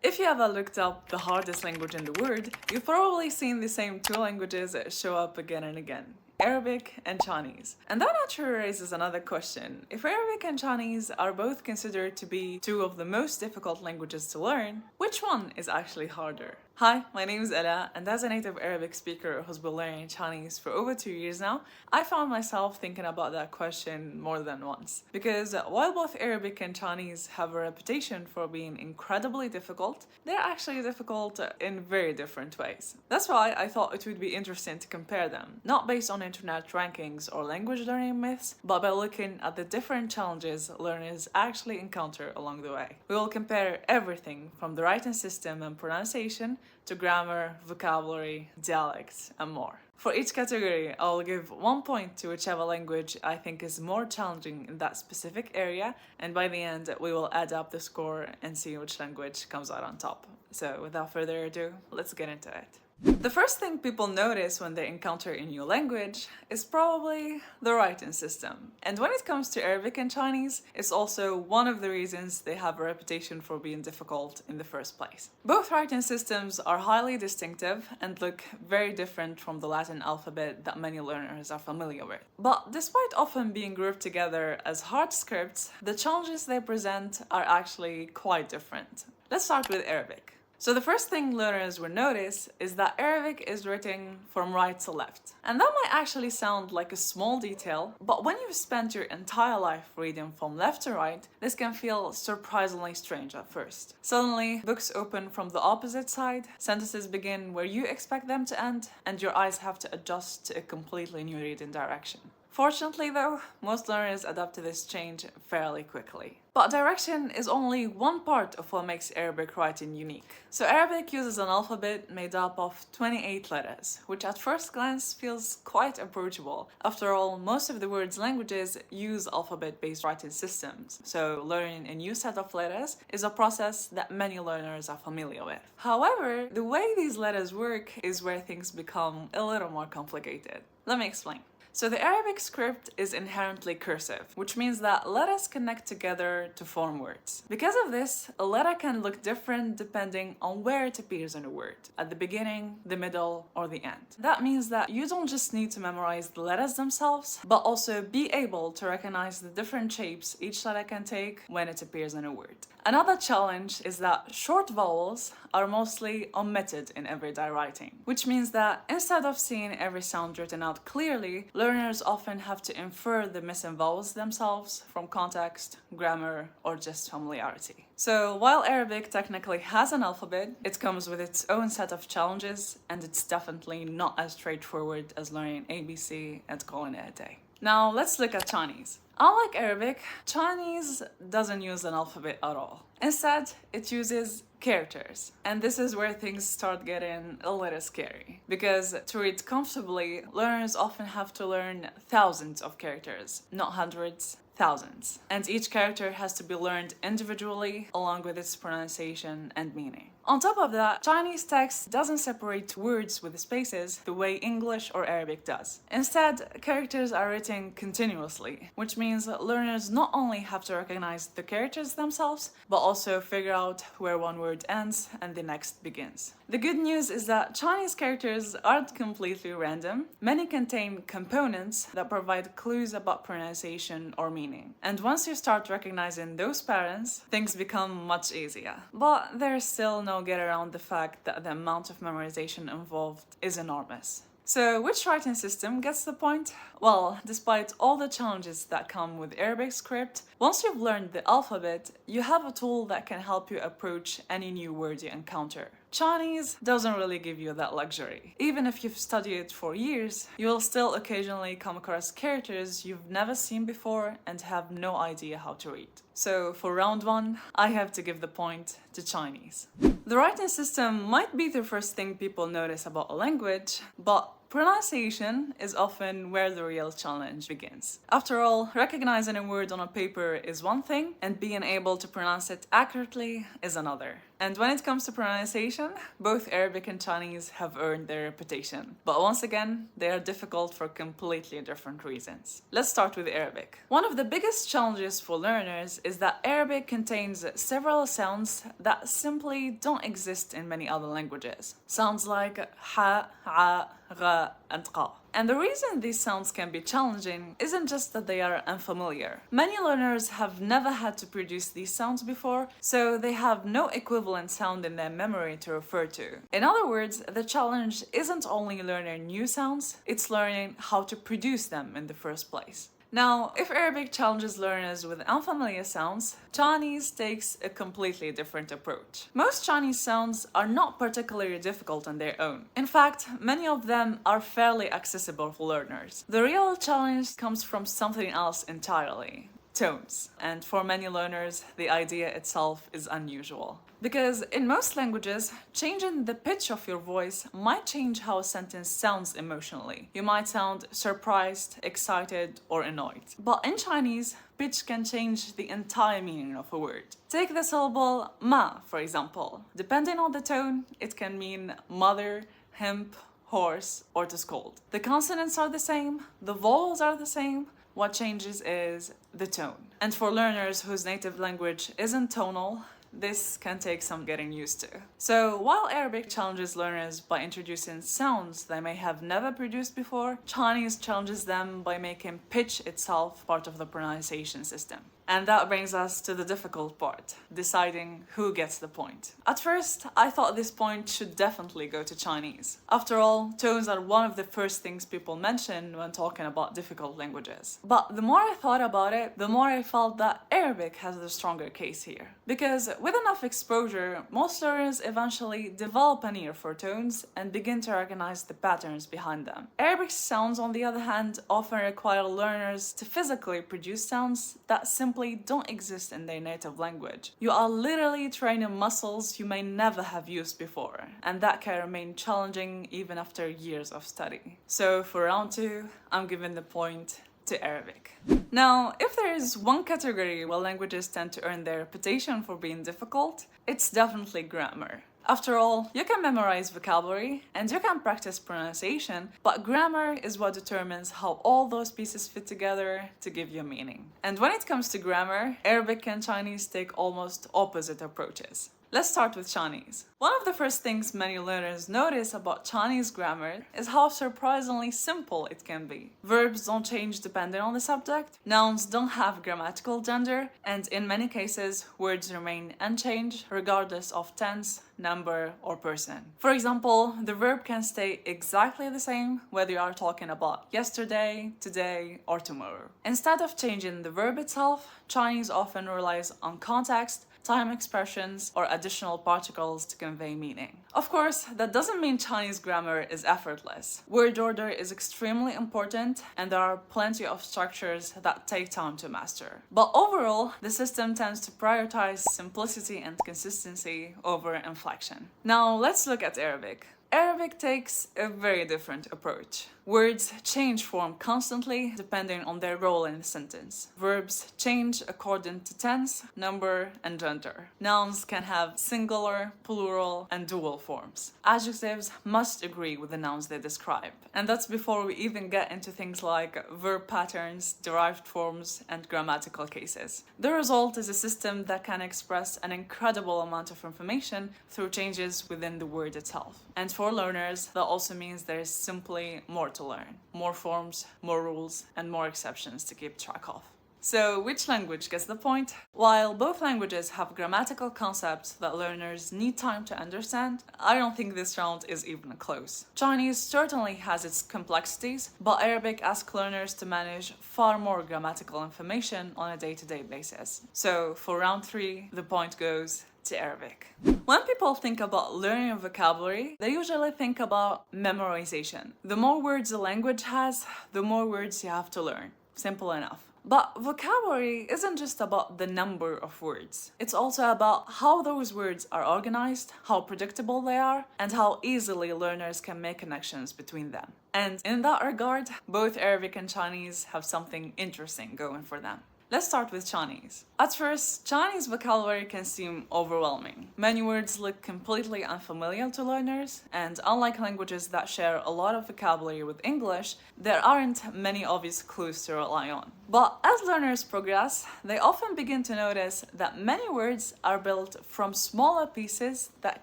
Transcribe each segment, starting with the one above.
If you ever looked up the hardest language in the world, you've probably seen the same two languages show up again and again. Arabic and Chinese. And that naturally raises another question. If Arabic and Chinese are both considered to be two of the most difficult languages to learn, which one is actually harder? Hi, my name is Ella, and as a native Arabic speaker who's been learning Chinese for over 2 years now, I found myself thinking about that question more than once. Because while both Arabic and Chinese have a reputation for being incredibly difficult, they're actually difficult in very different ways. That's why I thought it would be interesting to compare them, not based on internet rankings or language learning myths, but by looking at the different challenges learners actually encounter along the way. We will compare everything from the writing system and pronunciation to grammar, vocabulary, dialects, and more. For each category, I'll give 1 point to whichever language I think is more challenging in that specific area, and by the end, we will add up the score and see which language comes out on top. So without further ado, let's get into it. The first thing people notice when they encounter a new language is probably the writing system. And when it comes to Arabic and Chinese, it's also one of the reasons they have a reputation for being difficult in the first place. Both writing systems are highly distinctive and look very different from the Latin alphabet that many learners are familiar with. But despite often being grouped together as hard scripts, the challenges they present are actually quite different. Let's start with Arabic. So the first thing learners will notice is that Arabic is written from right to left. And that might actually sound like a small detail, but when you've spent your entire life reading from left to right, this can feel surprisingly strange at first. Suddenly, books open from the opposite side, sentences begin where you expect them to end, and your eyes have to adjust to a completely new reading direction. Fortunately though, most learners adapt to this change fairly quickly. But direction is only one part of what makes Arabic writing unique. So Arabic uses an alphabet made up of 28 letters, which at first glance feels quite approachable. After all, most of the world's languages use alphabet-based writing systems, so learning a new set of letters is a process that many learners are familiar with. However, the way these letters work is where things become a little more complicated. Let me explain. So the Arabic script is inherently cursive, which means that letters connect together to form words. Because of this, a letter can look different depending on where it appears in a word, at the beginning, the middle, or the end. That means that you don't just need to memorize the letters themselves, but also be able to recognize the different shapes each letter can take when it appears in a word. Another challenge is that short vowels are mostly omitted in everyday writing, which means that instead of seeing every sound written out clearly, learners often have to infer the missing vowels themselves from context, grammar, or just familiarity. So while Arabic technically has an alphabet, it comes with its own set of challenges, and it's definitely not as straightforward as learning ABC and calling it a day. Now let's look at Chinese. Unlike Arabic, Chinese doesn't use an alphabet at all. Instead, it uses characters. And this is where things start getting a little scary. Because to read comfortably, learners often have to learn thousands of characters, not hundreds, thousands. And each character has to be learned individually, along with its pronunciation and meaning. On top of that, Chinese text doesn't separate words with spaces the way English or Arabic does. Instead, characters are written continuously, which means that learners not only have to recognize the characters themselves, but also figure out where one word ends and the next begins. The good news is that Chinese characters aren't completely random. Many contain components that provide clues about pronunciation or meaning. And once you start recognizing those patterns, things become much easier. But there's still no get around the fact that the amount of memorization involved is enormous. So which writing system gets the point? Well, despite all the challenges that come with Arabic script, once you've learned the alphabet, you have a tool that can help you approach any new word you encounter. Chinese doesn't really give you that luxury. Even if you've studied it for years, you will still occasionally come across characters you've never seen before and have no idea how to read. So for round one, I have to give the point to Chinese. The writing system might be the first thing people notice about a language, but pronunciation is often where the real challenge begins. After all, recognizing a word on a paper is one thing, and being able to pronounce it accurately is another. And when it comes to pronunciation, both Arabic and Chinese have earned their reputation. But once again, they are difficult for completely different reasons. Let's start with Arabic. One of the biggest challenges for learners is that Arabic contains several sounds that simply don't exist in many other languages. Sounds like ha, a, gha, and qa. And the reason these sounds can be challenging isn't just that they are unfamiliar. Many learners have never had to produce these sounds before, so they have no equivalent sound in their memory to refer to. In other words, the challenge isn't only learning new sounds, it's learning how to produce them in the first place. Now, if Arabic challenges learners with unfamiliar sounds, Chinese takes a completely different approach. Most Chinese sounds are not particularly difficult on their own. In fact, many of them are fairly accessible for learners. The real challenge comes from something else entirely: tones. And for many learners, the idea itself is unusual. Because in most languages, changing the pitch of your voice might change how a sentence sounds emotionally. You might sound surprised, excited, or annoyed. But in Chinese, pitch can change the entire meaning of a word. Take the syllable ma, for example. Depending on the tone, it can mean mother, hemp, horse, or to scold. The consonants are the same, the vowels are the same. What changes is the tone. And for learners whose native language isn't tonal, this can take some getting used to. So while Arabic challenges learners by introducing sounds they may have never produced before, Chinese challenges them by making pitch itself part of the pronunciation system. And that brings us to the difficult part, deciding who gets the point. At first, I thought this point should definitely go to Chinese. After all, tones are one of the first things people mention when talking about difficult languages. But the more I thought about it, the more I felt that Arabic has the stronger case here. Because with enough exposure, most learners eventually develop an ear for tones and begin to recognize the patterns behind them. Arabic sounds, on the other hand, often require learners to physically produce sounds that simply don't exist in their native language. You are literally training muscles you may never have used before, and that can remain challenging even after years of study. So for round 2, I'm giving the point to Arabic. Now, if there is one category where languages tend to earn their reputation for being difficult, it's definitely grammar. After all, you can memorize vocabulary and you can practice pronunciation, but grammar is what determines how all those pieces fit together to give you meaning. And when it comes to grammar, Arabic and Chinese take almost opposite approaches. Let's start with Chinese. One of the first things many learners notice about Chinese grammar is how surprisingly simple it can be. Verbs don't change depending on the subject, nouns don't have grammatical gender, and in many cases, words remain unchanged regardless of tense, number, or person. For example, the verb can stay exactly the same whether you are talking about yesterday, today, or tomorrow. Instead of changing the verb itself, Chinese often relies on context, time expressions, or additional particles to convey meaning. Of course, that doesn't mean Chinese grammar is effortless. Word order is extremely important, and there are plenty of structures that take time to master. But overall, the system tends to prioritize simplicity and consistency over inflection. Now, let's look at Arabic. Arabic takes a very different approach. Words change form constantly depending on their role in a sentence. Verbs change according to tense, number, and gender. Nouns can have singular, plural, and dual forms. Adjectives must agree with the nouns they describe. And that's before we even get into things like verb patterns, derived forms, and grammatical cases. The result is a system that can express an incredible amount of information through changes within the word itself. And for learners, that also means there is simply more to learn. More forms, more rules, and more exceptions to keep track of. So, which language gets the point? While both languages have grammatical concepts that learners need time to understand, I don't think this round is even close. Chinese certainly has its complexities, but Arabic asks learners to manage far more grammatical information on a day-to-day basis. So, for round 3, the point goes to Arabic. When people think about learning a vocabulary, they usually think about memorization. The more words a language has, the more words you have to learn. Simple enough. But vocabulary isn't just about the number of words. It's also about how those words are organized, how predictable they are, and how easily learners can make connections between them. And in that regard, both Arabic and Chinese have something interesting going for them. Let's start with Chinese. At first, Chinese vocabulary can seem overwhelming. Many words look completely unfamiliar to learners, and unlike languages that share a lot of vocabulary with English, there aren't many obvious clues to rely on. But as learners progress, they often begin to notice that many words are built from smaller pieces that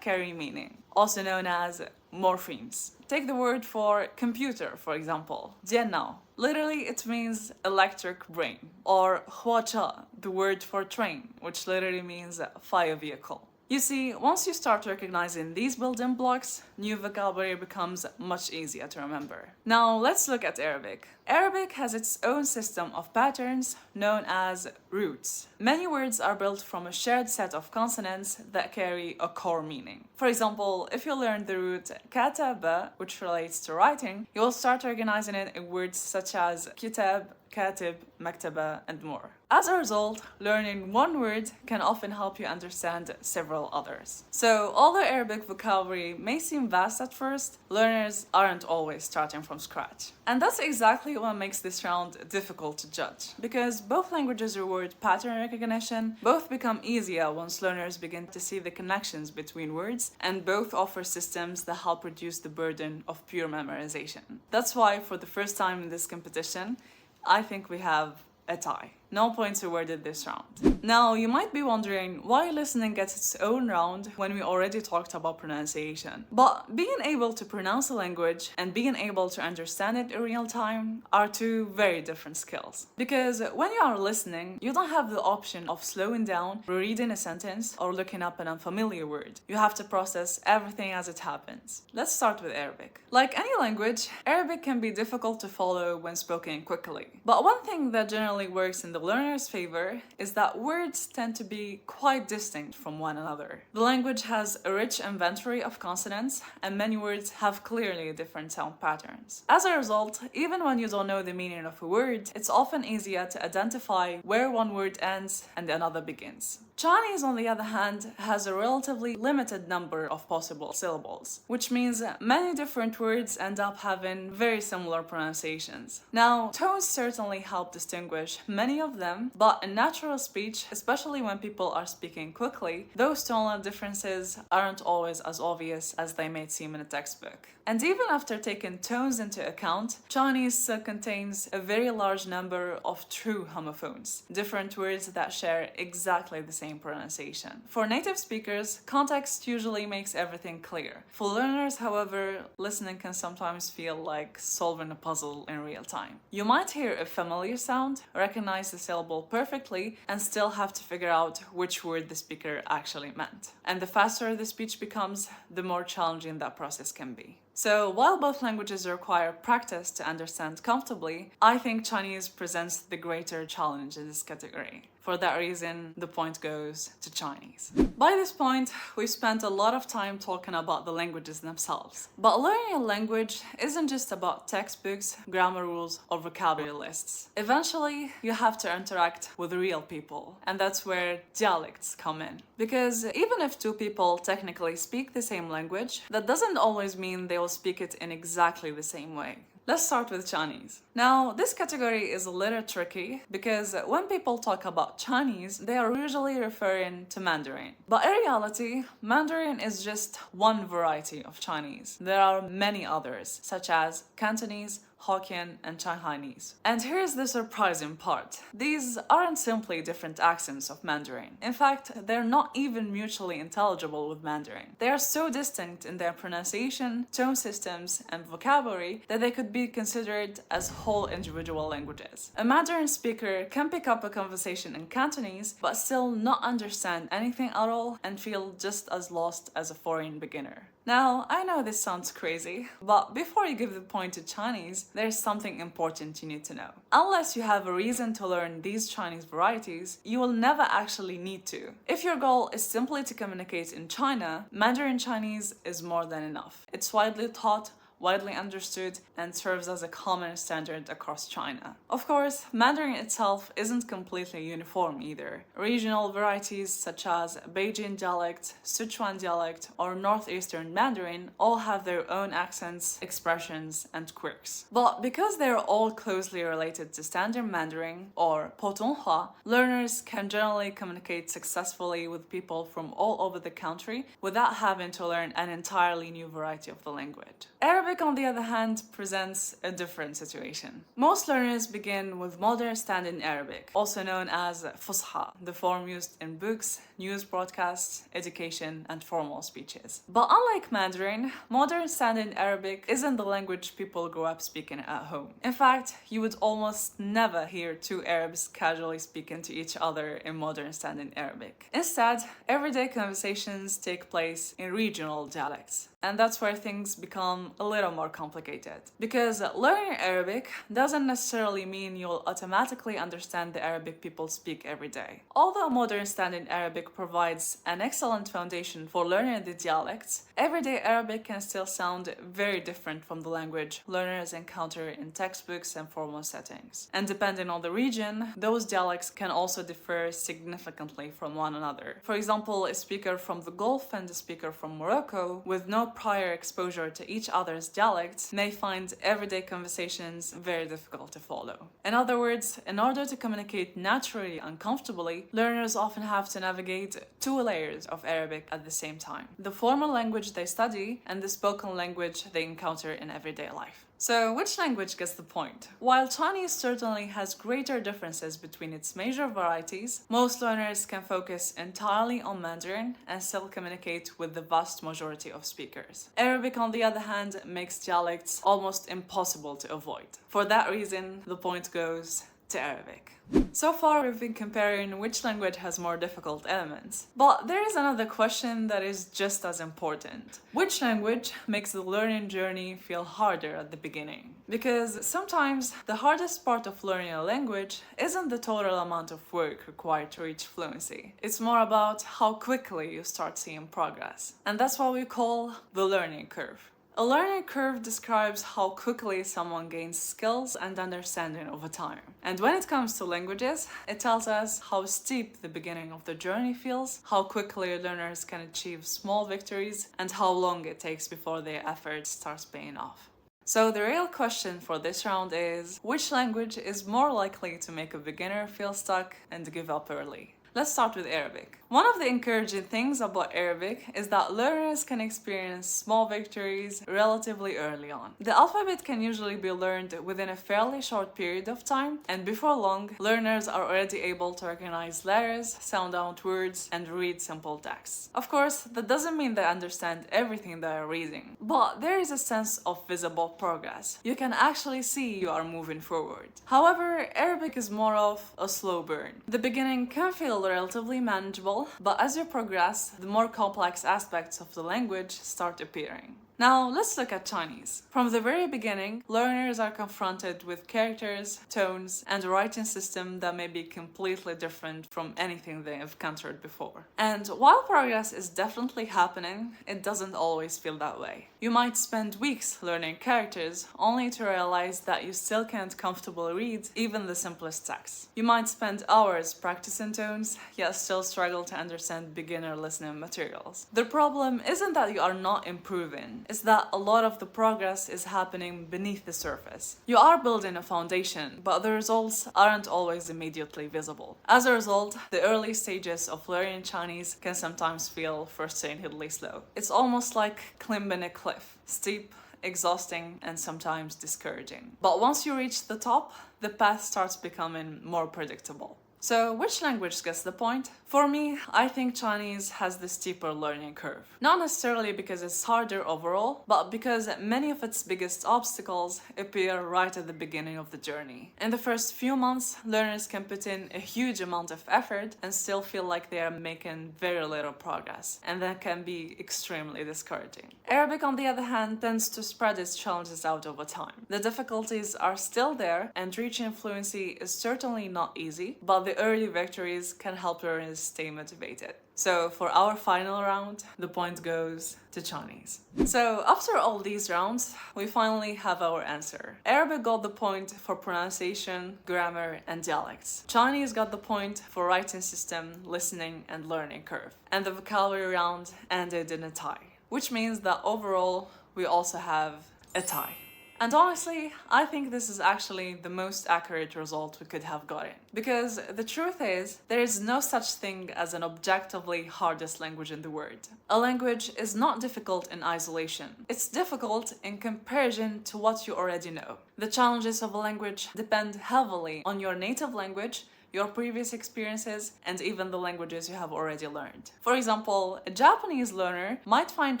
carry meaning, also known as morphemes. Take the word for computer, for example, 电脑. Literally, it means electric brain. Or 火车, the word for train, which literally means fire vehicle. You see, once you start recognizing these building blocks, new vocabulary becomes much easier to remember. Now, let's look at Arabic. Arabic has its own system of patterns known as roots. Many words are built from a shared set of consonants that carry a core meaning. For example, if you learn the root kataba, which relates to writing, you will start recognizing it in words such as kitab, katib, maktaba, and more. As a result, learning one word can often help you understand several others. So, although Arabic vocabulary may seem vast at first, learners aren't always starting from scratch. And that's exactly what makes this round difficult to judge. Because both languages reward pattern recognition, both become easier once learners begin to see the connections between words, and both offer systems that help reduce the burden of pure memorization. That's why, for the first time in this competition, I think we have a tie. No points awarded this round. Now, you might be wondering why listening gets its own round when we already talked about pronunciation. But being able to pronounce a language and being able to understand it in real time are two very different skills. Because when you are listening, you don't have the option of slowing down, rereading a sentence, or looking up an unfamiliar word. You have to process everything as it happens. Let's start with Arabic. Like any language, Arabic can be difficult to follow when spoken quickly. But one thing that generally works in the learner's favor is that words tend to be quite distinct from one another. The language has a rich inventory of consonants, and many words have clearly different sound patterns. As a result, even when you don't know the meaning of a word, it's often easier to identify where one word ends and another begins. Chinese, on the other hand, has a relatively limited number of possible syllables, which means many different words end up having very similar pronunciations. Now, tones certainly help distinguish many of them, but in natural speech, especially when people are speaking quickly, those tonal differences aren't always as obvious as they may seem in a textbook. And even after taking tones into account, Chinese still contains a very large number of true homophones, different words that share exactly the same pronunciation. For native speakers, context usually makes everything clear. For learners, however, listening can sometimes feel like solving a puzzle in real time. You might hear a familiar sound, recognize the syllable perfectly, and still have to figure out which word the speaker actually meant. And the faster the speech becomes, the more challenging that process can be. So, while both languages require practice to understand comfortably, I think Chinese presents the greater challenge in this category. For that reason, the point goes to Chinese. By this point, we've spent a lot of time talking about the languages themselves. But learning a language isn't just about textbooks, grammar rules, or vocabulary lists. Eventually, you have to interact with real people, and that's where dialects come in. Because even if two people technically speak the same language, that doesn't always mean they will speak it in exactly the same way. Let's start with Chinese. Now, this category is a little tricky because when people talk about Chinese, they are usually referring to Mandarin. But in reality, Mandarin is just one variety of Chinese. There are many others, such as Cantonese, Hokkien, and Shanghainese. And here's the surprising part. These aren't simply different accents of Mandarin. In fact, they're not even mutually intelligible with Mandarin. They are so distinct in their pronunciation, tone systems, and vocabulary that they could be considered as whole individual languages. A Mandarin speaker can pick up a conversation in Cantonese, but still not understand anything at all and feel just as lost as a foreign beginner. Now, I know this sounds crazy, but before you give the point to Chinese, there's something important you need to know. Unless you have a reason to learn these Chinese varieties, you will never actually need to. If your goal is simply to communicate in China, Mandarin Chinese is more than enough. It's widely taught, widely understood, and serves as a common standard across China. Of course, Mandarin itself isn't completely uniform either. Regional varieties such as Beijing dialect, Sichuan dialect, or Northeastern Mandarin all have their own accents, expressions, and quirks. But because they're all closely related to Standard Mandarin, or Putonghua, learners can generally communicate successfully with people from all over the country without having to learn an entirely new variety of the language. Arabic, on the other hand, presents a different situation. Most learners begin with Modern Standard Arabic, also known as Fusha, the form used in books, news broadcasts, education, and formal speeches. But unlike Mandarin, Modern Standard Arabic isn't the language people grow up speaking at home. In fact, you would almost never hear two Arabs casually speaking to each other in Modern Standard Arabic. Instead, everyday conversations take place in regional dialects. And that's where things become a little more complicated. Because learning Arabic doesn't necessarily mean you'll automatically understand the Arabic people speak every day. Although Modern Standard Arabic provides an excellent foundation for learning the dialects, everyday Arabic can still sound very different from the language learners encounter in textbooks and formal settings. And depending on the region, those dialects can also differ significantly from one another. For example, a speaker from the Gulf and a speaker from Morocco, with no prior exposure to each other's dialects, may find everyday conversations very difficult to follow. In other words, in order to communicate naturally and comfortably, learners often have to navigate two layers of Arabic at the same time: the formal language they study and the spoken language they encounter in everyday life. So, which language gets the point? While Chinese certainly has greater differences between its major varieties, most learners can focus entirely on Mandarin and still communicate with the vast majority of speakers. Arabic, on the other hand, makes dialects almost impossible to avoid. For that reason, the point goes to Arabic. So far, we've been comparing which language has more difficult elements. But there is another question that is just as important. Which language makes the learning journey feel harder at the beginning? Because sometimes the hardest part of learning a language isn't the total amount of work required to reach fluency. It's more about how quickly you start seeing progress. And that's what we call the learning curve. A learning curve describes how quickly someone gains skills and understanding over time. And when it comes to languages, it tells us how steep the beginning of the journey feels, how quickly learners can achieve small victories, and how long it takes before their effort starts paying off. So the real question for this round is, which language is more likely to make a beginner feel stuck and give up early? Let's start with Arabic. One of the encouraging things about Arabic is that learners can experience small victories relatively early on. The alphabet can usually be learned within a fairly short period of time, and before long, learners are already able to recognize letters, sound out words, and read simple texts. Of course, that doesn't mean they understand everything they are reading, but there is a sense of visible progress. You can actually see you are moving forward. However, Arabic is more of a slow burn. The beginning can feel relatively manageable, but as you progress, the more complex aspects of the language start appearing. Now, let's look at Chinese. From the very beginning, learners are confronted with characters, tones, and a writing system that may be completely different from anything they have encountered before. And while progress is definitely happening, it doesn't always feel that way. You might spend weeks learning characters, only to realize that you still can't comfortably read even the simplest texts. You might spend hours practicing tones, yet still struggle to understand beginner listening materials. The problem isn't that you are not improving, is that a lot of the progress is happening beneath the surface. You are building a foundation, but the results aren't always immediately visible. As a result, the early stages of learning Chinese can sometimes feel frustratingly slow. It's almost like climbing a cliff, steep, exhausting, and sometimes discouraging. But once you reach the top, the path starts becoming more predictable. So, which language gets the point? For me, I think Chinese has the steeper learning curve. Not necessarily because it's harder overall, but because many of its biggest obstacles appear right at the beginning of the journey. In the first few months, learners can put in a huge amount of effort and still feel like they are making very little progress, and that can be extremely discouraging. Arabic, on the other hand, tends to spread its challenges out over time. The difficulties are still there, and reaching fluency is certainly not easy, but the early victories can help learners stay motivated. So for our final round, the point goes to Chinese. So after all these rounds, we finally have our answer. Arabic got the point for pronunciation, grammar, and dialects. Chinese got the point for writing system, listening, and learning curve. And the vocabulary round ended in a tie, which means that overall, we also have a tie. And honestly, I think this is actually the most accurate result we could have gotten. Because the truth is, there is no such thing as an objectively hardest language in the world. A language is not difficult in isolation. It's difficult in comparison to what you already know. The challenges of a language depend heavily on your native language, your previous experiences, and even the languages you have already learned. For example, a Japanese learner might find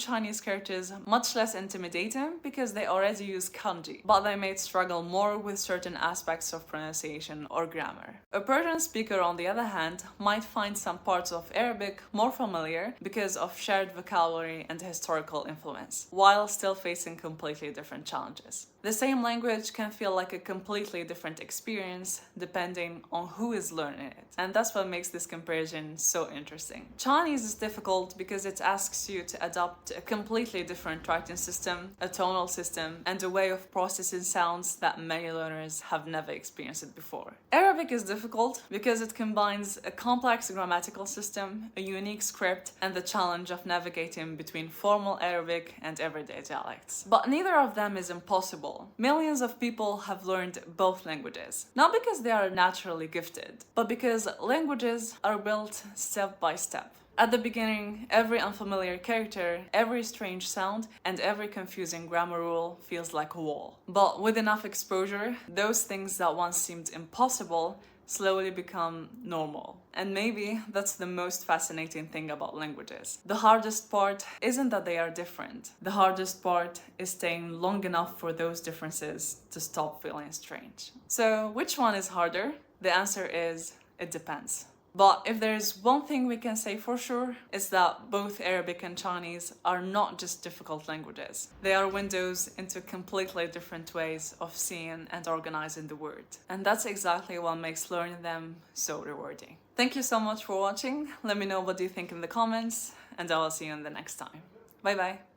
Chinese characters much less intimidating because they already use kanji, but they may struggle more with certain aspects of pronunciation or grammar. A Persian speaker, on the other hand, might find some parts of Arabic more familiar because of shared vocabulary and historical influence, while still facing completely different challenges. The same language can feel like a completely different experience depending on who is learning it. And that's what makes this comparison so interesting. Chinese is difficult because it asks you to adopt a completely different writing system, a tonal system, and a way of processing sounds that many learners have never experienced before. Arabic is difficult because it combines a complex grammatical system, a unique script, and the challenge of navigating between formal Arabic and everyday dialects. But neither of them is impossible. Millions of people have learned both languages, not because they are naturally gifted, but because languages are built step by step. At the beginning, every unfamiliar character, every strange sound, and every confusing grammar rule feels like a wall. But with enough exposure, those things that once seemed impossible slowly become normal. And maybe that's the most fascinating thing about languages. The hardest part isn't that they are different. The hardest part is staying long enough for those differences to stop feeling strange. So, which one is harder? The answer is, it depends. But if there's one thing we can say for sure, it's that both Arabic and Chinese are not just difficult languages. They are windows into completely different ways of seeing and organizing the world. And that's exactly what makes learning them so rewarding. Thank you so much for watching. Let me know what you think in the comments, and I will see you in the next time. Bye bye.